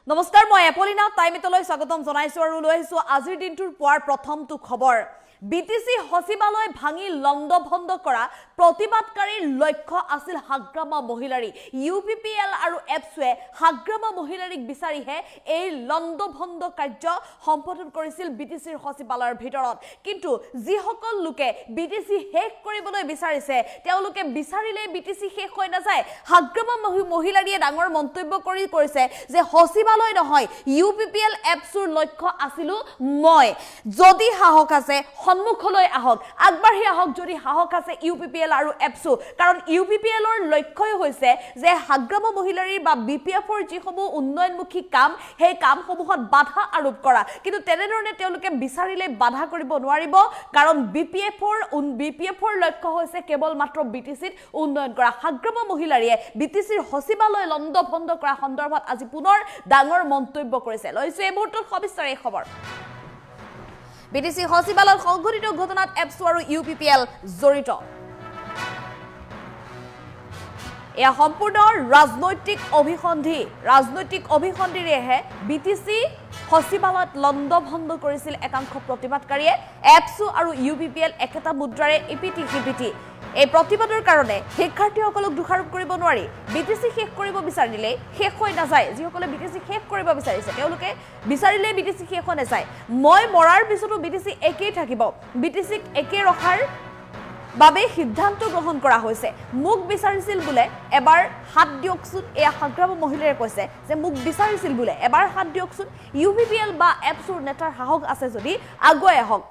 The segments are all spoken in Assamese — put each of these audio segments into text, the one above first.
নমস্কাৰ মই এপলিনা টাইমিটলৈ স্বাগতম জনাইছো আৰু লৈ আহিছো আজিৰ দিনটোৰ পুৱাৰ প্ৰথমটো খবৰ বিটিসি সচিবালয় ভাঙি লণ্ডভণ্ড কৰা প্ৰতিবাদকাৰীৰ লক্ষ্য আছিল হাগ্ৰামা মহিলাৰী ইউপিপিএল আৰু এপছৱে হাগ্ৰামা মহিলাৰীক বিচাৰিহে এই লণ্ডভণ্ড কাৰ্য সম্পাদন কৰিছিল বিটিসিৰ সচিবালয়ৰ ভিতৰত কিন্তু যিসকল লোকে বিটিসি শেষ কৰিবলৈ বিচাৰিছে তেওঁলোকে বিচাৰিলে বিটিসি শেষ হৈ নাযায় হাগ্ৰামা মহিলাৰীয়ে ডাঙৰ মন্তব্য কৰিছে যে সচিবালয় নহয় ইউপিপিএল এপছৰ লক্ষ্য আছিল মই যদি সাহস আছে সন্মুখলৈ আহক আগবাঢ়ি আহক যদি সাহস আছে ইউপিপিএল আৰু এপছু কাৰণ ইউপিপিএলৰ লক্ষ্যই হৈছে যে হাগ্ৰামা মহিলাৰীৰ বা বিপিএফৰ যিসমূহ উন্নয়নমুখী কাম সেই কামসমূহত বাধা আৰোপ কৰা কিন্তু তেনেধৰণে তেওঁলোকে বিচাৰিলে বাধা কৰিব নোৱাৰিব কাৰণ বিপিএফৰ লক্ষ্য হৈছে কেৱল মাত্ৰ বিটিসিত উন্নয়ন কৰা হাগ্ৰামা মহিলাৰীয়ে বিটিসিৰ সচিবালয় লণ্ডভণ্ড কৰা সন্দৰ্ভত আজি পুনৰ ডাঙৰ মন্তব্য কৰিছে লৈছো এই মুহূৰ্তত সবিস্তাৰে খবৰ বিটিসি সচিবালয়ত সংঘটিত ঘটনাত এপছু আৰু ইউপিপিএল জড়িত এয়া সম্পূৰ্ণ ৰাজনৈতিক অভিসন্ধিৰেহে বিটিসি সচিবালয়ত লণ্ডভণ্ড কৰিছিল একাংশ প্ৰতিবাদকাৰীয়ে এপছু আৰু ইউপিপিএল একেটা মুদ্ৰাৰে ইপিটি সিপিটি এই প্ৰতিবাদৰ কাৰণে শিক্ষাৰ্থীসকলক দোষাৰোপ কৰিব নোৱাৰি বিটিসি শেষ কৰিব বিচাৰিলে শেষ হৈ নাযায় যিসকলে বিটিসি শেষ কৰিব বিচাৰিছে তেওঁলোকে বিচাৰিলে বিটিসি শেষ হৈ নাযায় মই মৰাৰ পিছতো বিটিসি একেই থাকিব বিটিসিক একে ৰখাৰ বাবে সিদ্ধান্ত গ্ৰহণ কৰা হৈছে মুখ বিচাৰিছিল বুলে এবাৰ হাত দিয়কচোন এয়া হাগ্ৰামা মহিলাৰে কৈছে যে মুখ বিচাৰিছিল বুলে এবাৰ হাত দিয়কচোন ইউপিপিএল বা এপছৰ নেতাৰ সাহস আছে যদি আগুৱাই আহক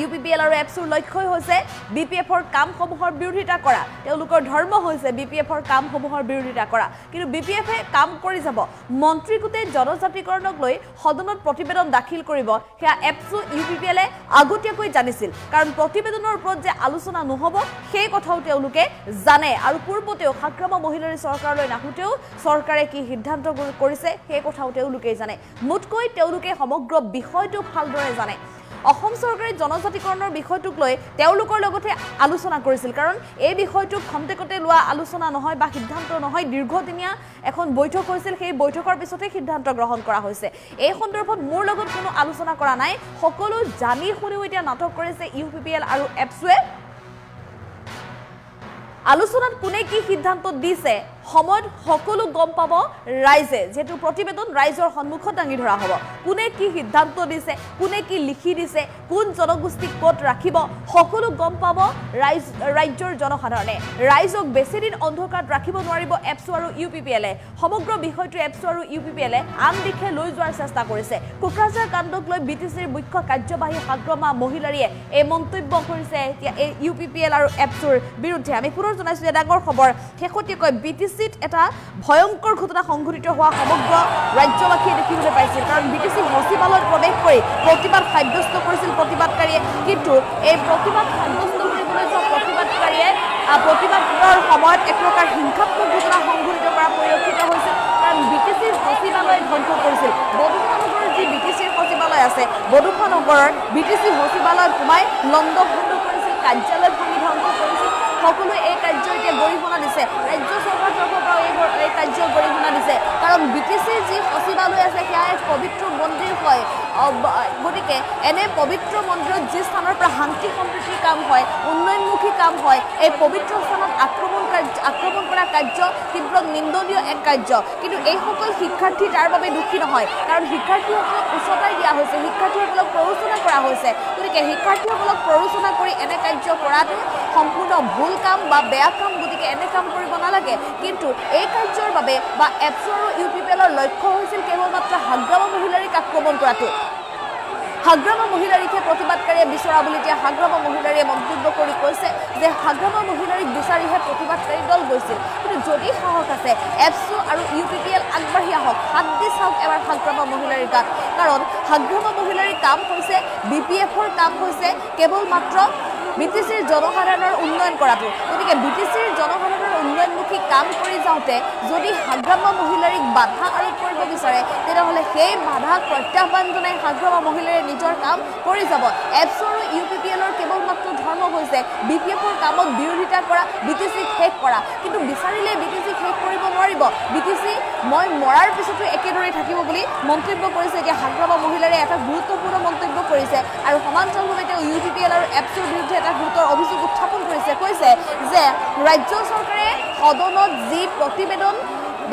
ইউপিপিএল আৰু এপছৰ লক্ষ্যই হৈছে বিপিএফৰ কামসমূহৰ বিৰোধিতা কৰা তেওঁলোকৰ ধৰ্ম হৈছে বিপিএফৰ কামসমূহৰ বিৰোধিতা কৰা কিন্তু বিপিএফে কাম কৰি যাব মন্ত্ৰীকুটে জনজাতিকৰণক লৈ সদনত প্ৰতিবেদন দাখিল কৰিব সেয়া এপছু ইউপিপিএলে আগতীয়াকৈ জানিছিল কাৰণ প্ৰতিবেদনৰ ওপৰত যে আলোচনা নহব সেই কথাও তেওঁলোকে জানে আৰু পূৰ্বতেও হাগ্ৰামা মহিলাৰী চৰকাৰলৈ নাহুতেও চৰকাৰে কি সিদ্ধান্ত কৰিছে সেই কথাও তেওঁলোকে জানে মুঠকৈ তেওঁলোকে সমগ্ৰ বিষয়টো ভালদৰে জানে অসম চৰকাৰে জনজাতিকৰণৰ বিষয়টোক লৈ তেওঁলোকৰ লগতে আলোচনা কৰিছিল কাৰণ এই বিষয়টো খন্তেকতে লোৱা আলোচনা নহয় বা সিদ্ধান্ত নহয় দীৰ্ঘদিনীয়া এখন বৈঠক হৈছিল সেই বৈঠকৰ পিছতে সিদ্ধান্ত গ্ৰহণ কৰা হৈছে এই সন্দৰ্ভত মোৰ লগত কোনো আলোচনা কৰা নাই সকলো জানি শুনিও এতিয়া নাটক কৰিছে ইউপিপিএল আৰু এপছুৱে আলোচনাত কোনে কি সিদ্ধান্ত দিছে সময়ত সকলো গম পাব ৰাইজে যেটো প্ৰতিবেদন ৰাইজৰ সন্মুখত দাঙি ধৰা হ'ব কোনে কি সিদ্ধান্ত দিছে কোনে কি লিখি দিছে কোন জনগোষ্ঠীক ক'ত ৰাখিব সকলো গম পাব ৰাজ্যৰ জনসাধাৰণে ৰাইজক বেছি দিন অন্ধকাৰত ৰাখিব নোৱাৰিব এপছু আৰু ইউপিপিএলে সমগ্ৰ বিষয়টো এপছু আৰু ইউপিপিএলে আন দিশে লৈ যোৱাৰ চেষ্টা কৰিছে কোকৰাঝাৰ কাণ্ডক লৈ বিটিসিৰ মুখ্য কাৰ্যবাহী হাগ্ৰামা মহিলাৰীয়ে এই মন্তব্য কৰিছে এতিয়া এই ইউপিপিএল আৰু এপছুৰ বিৰুদ্ধে আমি পুনৰ জনাইছো যে ডাঙৰ খবৰ শেহতীয়াকৈ বিটিসি এটা ভয়ংকৰ ঘটনা সংঘটিত হোৱা সমগ্ৰ ৰাজ্যবাসীয়ে দেখিবলৈ পাইছিল কাৰণ বিটিসি সচিবালয়ত প্ৰৱেশ কৰি প্ৰতিবাদ সাব্যস্ত কৰিছিল প্ৰতিবাদকাৰীয়ে কিন্তু এই প্ৰতিবাদ সাব্যস্ত কৰিবলৈ যোৱা প্ৰতিবাদকাৰীয়ে প্ৰতিবাদৰ সময়ত এক প্ৰকাৰ হিংসাত্মক ঘটনা সংঘটিত কৰা পৰিলক্ষিত হৈছিল কাৰণ বিটিসিৰ সচিবালয় ধ্বংস কৰিছিল বডোফা নগৰৰ যি বিটিসিৰ সচিবালয় আছে বডোফা নগৰৰ বিটিসি সচিবালয়ত সোমাই লণ্ডভণ্ড কৰিছিল কাৰ্যালয় ভাঙি ধ্বংস কৰিছিল সকলোৱে এই কাৰ্য এতিয়া গৰিহণা দিছে ৰাজ্য চৰকাৰৰ তৰফৰ পৰা এই কাৰ্য গৰিহণা দিছে কাৰণ বিটিসিৰ যি সচিবালয় আছে সেয়া এক পবিত্ৰ মন্দিৰ হয় গতিকে এনে পবিত্ৰ মন্দিৰত যি স্থানৰ পৰা শান্তি সম্প্ৰীতিৰ কাম হয় উন্নয়নমুখী কাম হয় এই পবিত্ৰ স্থানত আক্ৰমণ কৰা কাৰ্য তীব্ৰ নিন্দনীয় এক কাৰ্য কিন্তু এইসকল শিক্ষাৰ্থী তাৰ বাবে দুখী নহয় কাৰণ শিক্ষাৰ্থীসকলক উচতাই দিয়া হৈছে শিক্ষাৰ্থীসকলক প্ৰৰোচনা কৰা হৈছে গতিকে শিক্ষাৰ্থীসকলক প্ৰৰোচনা কৰি এনে কাৰ্য কৰাটো সম্পূৰ্ণ ভুল কাম বা বেয়া কাম গতিকে এনে কাম কৰিব নালাগে কিন্তু এই কাৰ্যৰ বাবে বা এপছু আৰু ইউপিপিএলৰ লক্ষ্য হৈছিল কেৱল মাত্ৰ হাগ্ৰামা মহিলাৰীক আক্ৰমণ কৰাটো হাগ্ৰামা মহিলাৰীকে প্ৰতিবাদকাৰীয়ে বিচৰা বুলি এতিয়া হাগ্ৰামা মহিলাৰীয়ে মন্তব্য কৰি কৈছে যে হাগ্ৰামা মহিলাৰীক বিচাৰিহে প্ৰতিবাদকাৰী দল গৈছিল কিন্তু যদি সাহস আছে এপছু আৰু ইউপিপিএল আগবাঢ়ি আহক হাত দি চাওক এবাৰ হাগ্ৰামা মহিলাৰীৰ গাত কাৰণ হাগ্ৰামা মহিলাৰীৰ কাম হৈছে বিপিএফৰ কাম হৈছে কেৱল মাত্ৰ বিটিসিৰ জনসাধাৰণৰ উন্নয়ন কৰাটো গতিকে বিটিসিৰ জনসাধাৰণৰ উন্নয়নমুখী কাম কৰি যাওঁতে যদি হাগ্ৰামা মহিলাৰীক বাধা আৰোপ কৰিব বিচাৰে তেতিয়াহ'লে সেই বাধাক প্ৰত্যাহ্বান জনাই হাগ্ৰামা মহিলাৰীয়ে নিজৰ কাম কৰি যাব এপছু আৰু ইউপিপিএলৰ কেৱল মাত্ৰ ধৰ্ম হৈছে বিপিএফৰ কামত বিৰোধিতা কৰা, বিটিচিক শেষ কৰা। কিন্তু বিচাৰিলে বিটিচিক শেষ কৰিব নোৱাৰিব। বিটিচি মই মৰাৰ পিছতো একেদৰে থাকিব বুলি মন্তব্য কৰিছে। এতিয়া হাগ্ৰামা মহিলাৰে এটা গুৰুত্বপূৰ্ণ মন্তব্য কৰিছে আৰু সমান্তৰালভাৱে তেওঁ UPPL আৰু এপছৰ বিৰুদ্ধে এটা গুৰুতৰ অভিযোগ উত্থাপন কৰিছে। কৈছে যে ৰাজ্য চৰকাৰে সদনত যি প্ৰতিবেদন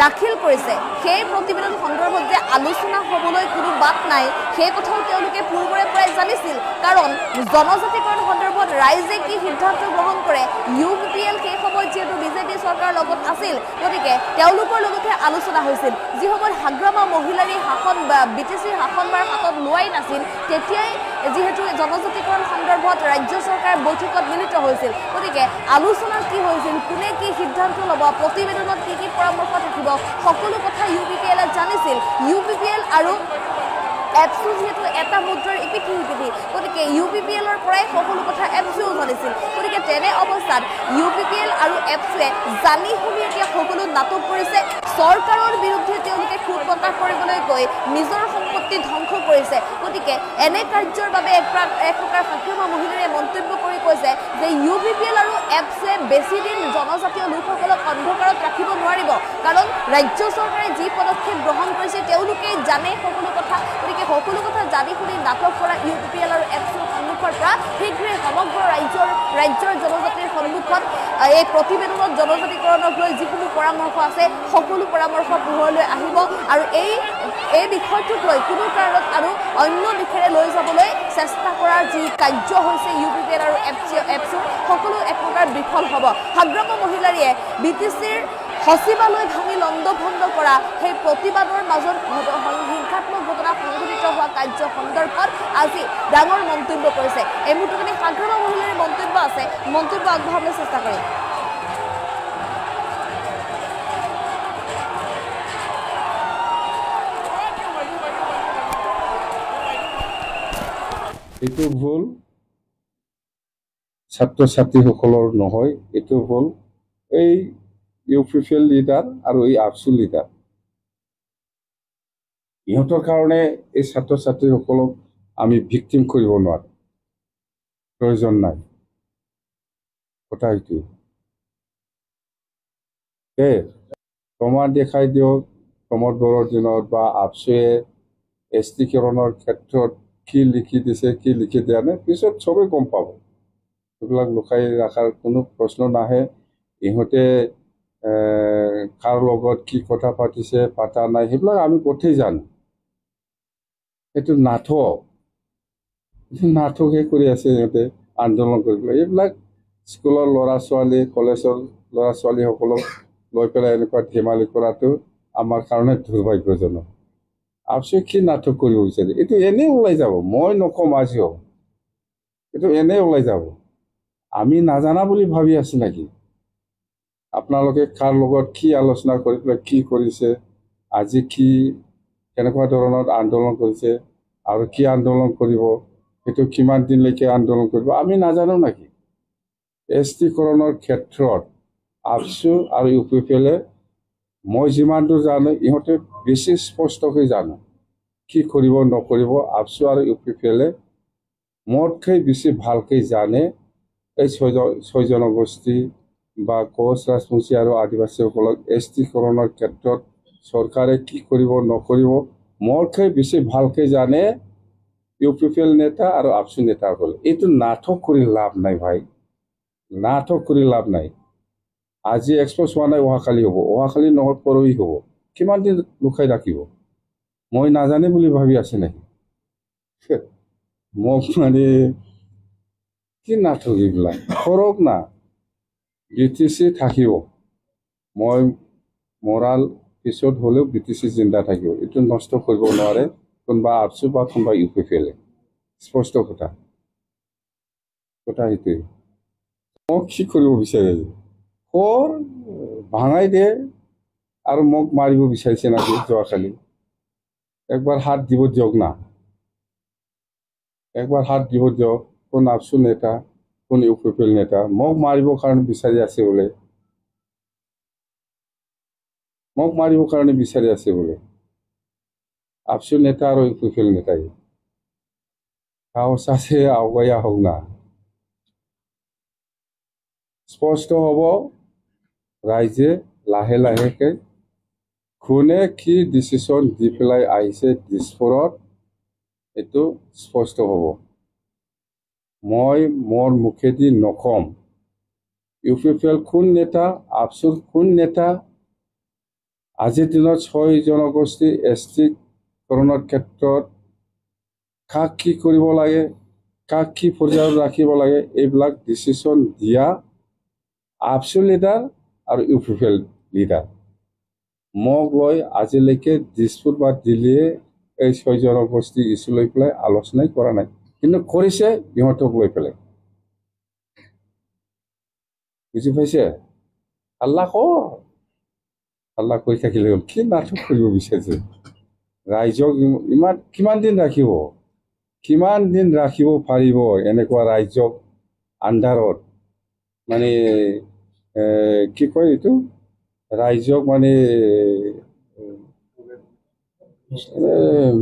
দাখিল কৰিছে সেই প্ৰতিবেদন সন্দৰ্ভত যে আলোচনা হ'বলৈ কোনো বাট নাই সেই কথাও তেওঁলোকে পূৰ্বৰে পৰাই জানিছিল। কাৰণ জনজাতিকৰণ সন্দৰ্ভত ৰাইজে কি সিদ্ধান্ত গ্ৰহণ কৰে, UPPL সেই সময়ত যিহেতু বিজেপি চৰকাৰৰ লগত আছিল, গতিকে তেওঁলোকৰ লগতহে আলোচনা হৈছিল। যি সময়ত হাগ্ৰামা মহিলাৰী শাসন বা বিটিচিৰ শাসনভাৰ হাতত লোৱাই নাছিল, তেতিয়াই যিহেতু জনজাতিকৰণ সন্দৰ্ভত ৰাজ্য চৰকাৰ বৈঠকত মিলিত হৈছিল। গতিকে আলোচনা কি হৈছিল, কোনে কি সিদ্ধান্ত ল'ব, প্ৰতিবেদনত কি কি পৰামৰ্শ থাকিব, সকলো কথা UPPL জানিছিল। UPPL আৰু এপছু যিহেতু এটা মুদ্ৰাৰ ইপিঠি সিপিঠি, গতিকে UPPLৰ পৰাই সকলো কথা এপছুও জানিছিল। গতিকে তেনে অৱস্থাত UPPL আৰু এপছুৱে জানি শুনি এতিয়া সকলো নাটক কৰিছে। চৰকাৰৰ বিৰুদ্ধে তেওঁলোকে খুব প্ৰকাশ কৰিবলৈ গৈ নিজৰ সম্পত্তি ধ্বংস কৰিছে। গতিকে এনে কাৰ্যৰ বাবে এক প্ৰকাৰ হাগ্ৰামা মহিলাৰে মন্তব্য কৰি কৈছে যে UPPL আৰু এপছুৱে বেছি দিন জনজাতীয় লোকসকলক অন্ধকাৰত ৰাখিব নোৱাৰিব। কাৰণ ৰাজ্য চৰকাৰে যি পদক্ষেপ গ্ৰহণ কৰিছে তেওঁলোকেই জানে সকলো কথা। গতিকে সকলো কথা জানি শুনি নাটক কৰা UPPL আৰু এপছুৰ সন্মুখৰ পৰা শীঘ্ৰে সমগ্ৰ ৰাজ্যৰ জনজাতিৰ সন্মুখত এই প্ৰতিবেদনত জনজাতিকৰণক লৈ যিসমূহ পৰামৰ্শ আছে সকলো পৰামৰ্শ পোহৰলৈ আহিব। আৰু এই বিষয়টোক লৈ কোনো কাৰণত আৰু অন্য দিশেৰে লৈ যাবলৈ চেষ্টা কৰাৰ যি কাৰ্য হৈছে UPPL আৰু এপছুৰ সকলো এক প্ৰকাৰ বিফল হ'ব। হাগ্ৰামা মহিলাৰীয়ে বিটিচিৰ সচিবালয় ভাঙি লণ্ডভণ্ড কৰা সেই প্ৰতিবাদৰ মাজত হিংসাত্মক ঘটনা সংঘটিত হোৱা কাৰ্য সন্দৰ্ভত আজি ডাঙৰ মন্তব্য কৰিছে। এই মুহূৰ্তত আমি হাগ্ৰামা মহিলাৰ মন্তব্য আছে, মন্তব্য আগবঢ়াবলৈ চেষ্টা কৰিম। এইটো ভুল ছাত্ৰ ছাত্ৰীসকলৰ নহয়, এইটো ভুল এই UPPL লিডাৰ আৰু এই আপছু লিডাৰ। ইহঁতৰ কাৰণে এই ছাত্ৰ ছাত্ৰীসকলক আমি ভিক্টিম কৰিব নোৱাৰো, প্ৰয়োজন নাই। কথা এইটোৱে প্ৰমাণ দেখাই দিয়ক প্ৰমোদ বড়োৰ দিনত বা আপছুৱে এছটিকৰণৰ ক্ষেত্ৰত কি লিখি দিছে কি লিখি দিয়া নাই, পিছত চবেই গম পাব। এইবিলাক লুকাই ৰখাৰ কোনো প্ৰশ্ন নাহে। ইহঁতে কাৰ লগত কি কথা পাতিছে পাতা নাই সেইবিলাক আমি গোটেই জানো। এইটো নাটকহে কৰি আছে ইহঁতে আন্দোলন কৰি পেলাই। এইবিলাক স্কুলৰ ল'ৰা ছোৱালী কলেজৰ ল'ৰা ছোৱালীসকলক লৈ পেলাই এনেকুৱা ধেমালি কৰাটো আমাৰ কাৰণে দুৰ্ভাগ্যজনক। আপছুৱে কি নাটক কৰিব বিচাৰে, এইটো এনেই ওলাই যাব। মই নকম আজিও, এইটো এনেই ওলাই যাব। আমি নাজানা বুলি ভাবি আছো নেকি? আপোনালোকে কাৰ লগত কি আলোচনা কৰি পেলাই কি কৰিছে, আজি কি কেনেকুৱা ধৰণৰ আন্দোলন কৰিছে আৰু কি আন্দোলন কৰিব, সেইটো কিমান দিনলৈকে আন্দোলন কৰিব আমি নাজানো নেকি? এছটিকৰণৰ ক্ষেত্ৰত আপছু আৰু UPPLে মই যিমান দূৰ জানো ইহঁতে বেছি স্পষ্টকৈ জানো কি কৰিব নকৰিব। আপছু আৰু UPPLে মোতকৈ বেছি ভালকৈ জানে এই ছয় জনগোষ্ঠী বা কোচ ৰাজবংশী আৰু আদিবাসীসকলক এছটিকৰণৰ ক্ষেত্ৰত চৰকাৰে কি কৰিব নকৰিব মোতকৈ বেছি ভালকৈ জানে UPPL নেতা আৰু আপছু নেতাসকলে। এইটো নাটক কৰি লাভ নাই ভাই, নাটক কৰি লাভ নাই। আজি এক্সপ'জ হোৱা নাই, অহাকালি হ'ব, অহাকালি নহয় পৰহি হ'ব। কিমান দিন লুকাই ৰাখিব? মই নাজানে বুলি ভাবি আছে নেকি? মোক মানে কি নাটক এইবিলাক কৰক না। BTC থাকিব, মই মৰাল পিছত হ'লেও BTC জিন্দা থাকিব। এইটো নষ্ট কৰিব নোৱাৰে কোনোবা আপছু বা কোনোবা UPPLে। স্পষ্ট কথা সেইটোৱে। মোক কি কৰিব বিচাৰে, ভাঙাই দিয়ে আৰু মোক মাৰিব বিচাৰিছে নেকি? যোৱাকালি একবাৰ হাত দিব দিয়ক না, একবাৰ হাত দিব দিয়ক। কোন আপছু নেতা কোন UPPL নেতা মোক মাৰিবৰ কাৰণে বিচাৰি আছে বোলে, মোক মাৰিবৰ কাৰণে বিচাৰি আছে বোলে আপছু নেতা আৰু UPPL নেতাই। সাহস আছে আগুৱাই আহক না। স্পষ্ট হ'ব ৰাইজে লাহে লাহেকে কোনে কি ডিচিশ্যন দি পেলাই আহিছে দিছপুৰত এইটো স্পষ্ট হ'ব মই মোৰ মুখেদি নকম UPPL কোন নেতা আপচুৰ কোন নেতা আজিৰ দিনত 6 জনগোষ্ঠী ST কৰণৰ ক্ষেত্ৰত কাক কি কৰিব লাগে কাক কি পৰ্যায়ত ৰাখিব লাগে এইবিলাক ডিচিশ্যন দিয়া আপচু লিডাৰ আৰু UPPL লিডাৰ মোক লৈ আজিলৈকে দিছপুৰ বা দিল্লীয়ে এই 6 জনগোষ্ঠী ইছ্যু লৈ পেলাই আলোচনাই কৰা নাই কিন্তু কৰিছে ইহঁতক লৈ পেলাই বুজি পাইছে আল্লাহ আল্লাহ কৈ থাকিলে হ'ল কি নাটক কৰিব বিচাৰিছে ৰাইজক ইমান কিমান দিন ৰাখিব পাৰিব এনেকুৱা ৰাইজক আন্ধাৰত মানে কি কয় এইটো ৰাইজক মানে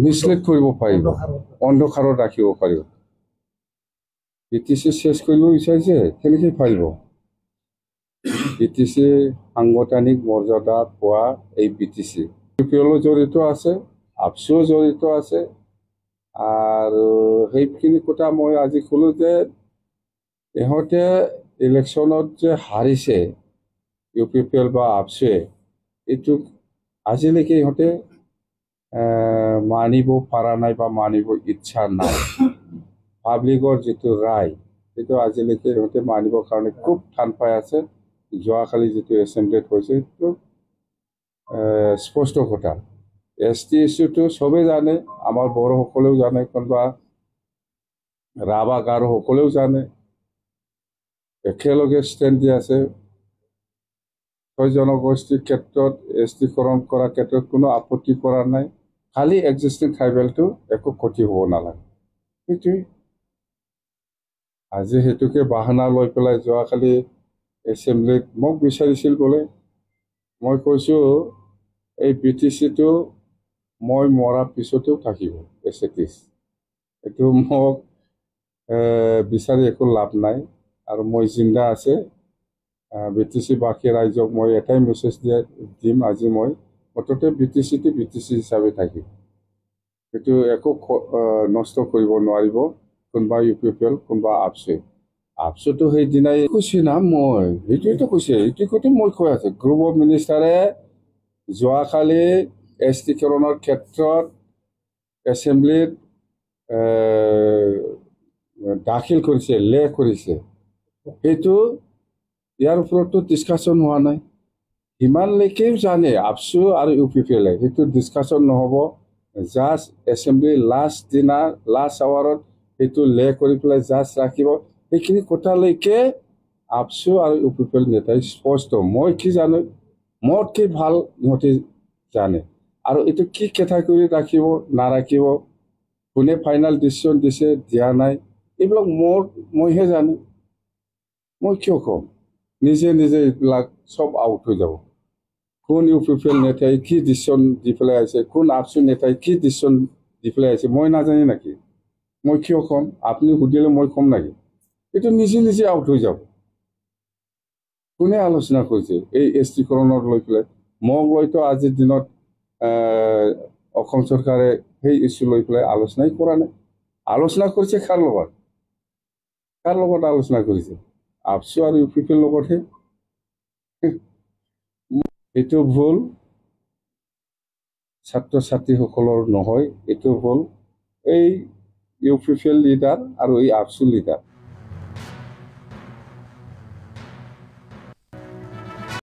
মিছলিড কৰিব পাৰিব অন্ধকাৰত ৰাখিব পাৰিব BTC শেষ কৰিব বিচাৰিছে কেনেকৈ পাৰিব BTC সাংগঠনিক মৰ্যাদা পোৱা এই BTC UPPL জড়িত আছে আপচু জড়িত আছে আৰু সেইখিনি কথা মই আজি ক'লো যে ইহঁতে ইলেকশ্যনত যে হাৰিছে UPPL বা আপচুৱে এইটো আজিলৈকে ইহঁতে মানিব পৰা নাই বা মানিব ইচ্ছা নাই পাব্লিকৰ যিটো ৰায় সেইটো আজিলৈকে ইহঁতে মানিবৰ কাৰণে খুব টান পাই আছে যোৱাকালি যিটো এছেম্বলিত হৈছে সেইটো স্পষ্ট কথা ST ইছ্যুটো চবেই জানে আমাৰ বড়োসকলেও জানে কোনোবা ৰাভা গাৰোসকলেও জানে একেলগে ষ্টেণ্ড দি আছে 6 জনগোষ্ঠীৰ ক্ষেত্ৰত ST কৰণ কৰাৰ ক্ষেত্ৰত কোনো আপত্তি কৰা নাই খালি এক্সিষ্টিং ট্ৰাইবেলটো একো ক্ষতি হ'ব নালাগে সেইটোৱেই আজি সেইটোকে বাহানা লৈ পেলাই যোৱাকালি এছেম্বলিত মোক বিচাৰিছিল বোলে মই কৈছোঁ এই BTCটো মই মৰাৰ পিছতেও থাকিব এছেটিছ এইটো মোক বিচাৰি একো লাভ নাই আৰু মই জিন্দা আছে BTC বাকী ৰাইজক মই এটাই মেছেজ দিম আজি মই মুঠতে BTCটো BTC হিচাপে থাকিব সেইটো একো নষ্ট কৰিব নোৱাৰিব কোনোবা UPPL কোনোবা আপচুটো সেইদিনাই কৈছে না মই সেইটোৱেতো কৈছে এইটো মই কৈ আছোঁ গ্ৰুপ অফ মিনিষ্টাৰে যোৱাকালি ST কৰণৰ ক্ষেত্ৰত এছেম্বলিত দাখিল কৰিছে লে কৰিছে সেইটো ইয়াৰ ওপৰতো ডিছকাশ্যন হোৱা নাই সিমানলৈকেও জানে আপচু আৰু UPPL সেইটো ডিছকাশ্যন নহ'ব জাষ্ট এছেম্বলি লাষ্ট দিনা লাষ্ট আৱাৰত সেইটো লে কৰি পেলাই জাষ্ট ৰাখিব সেইখিনি কথালৈকে আপচু আৰু UPPL নেতাই স্পষ্ট মই কি জানো মোতকৈ ভাল ইহঁতে জানে আৰু এইটো কি কেটাগৰী ৰাখিব নাৰাখিব কোনে ফাইনেল ডিচিশ্যন দিছে দিয়া নাই এইবিলাক মইহে জানো মই কিয় ক'ম নিজে এইবিলাক চব আউট হৈ যাব কোন UPPL নেতাই কি ডিচিশ্যন দি পেলাই আছে কোন আপচু নেতাই কি ডিচিশ্যন দি পেলাই আছে মই নাজানি নেকি মই কিয় ক'ম আপুনি সুধিলে মই ক'ম নেকি এইটো নিজে আউট হৈ যাব কোনে আলোচনা কৰিছে এই ST কৰণক লৈ পেলাই মোক লৈতো আজিৰ দিনত অসম চৰকাৰে সেই ইছ্যু লৈ পেলাই আলোচনাই কৰা নাই আলোচনা কৰিছে কাৰ লগত আলোচনা কৰিছে আপচু আৰু UPPL লগতহে এইটো ভুল ছাত্ৰ ছাত্ৰীসকলৰ নহয় এইটো ভুল এই UPPL লিডাৰ আৰু এই আপচু লিডাৰ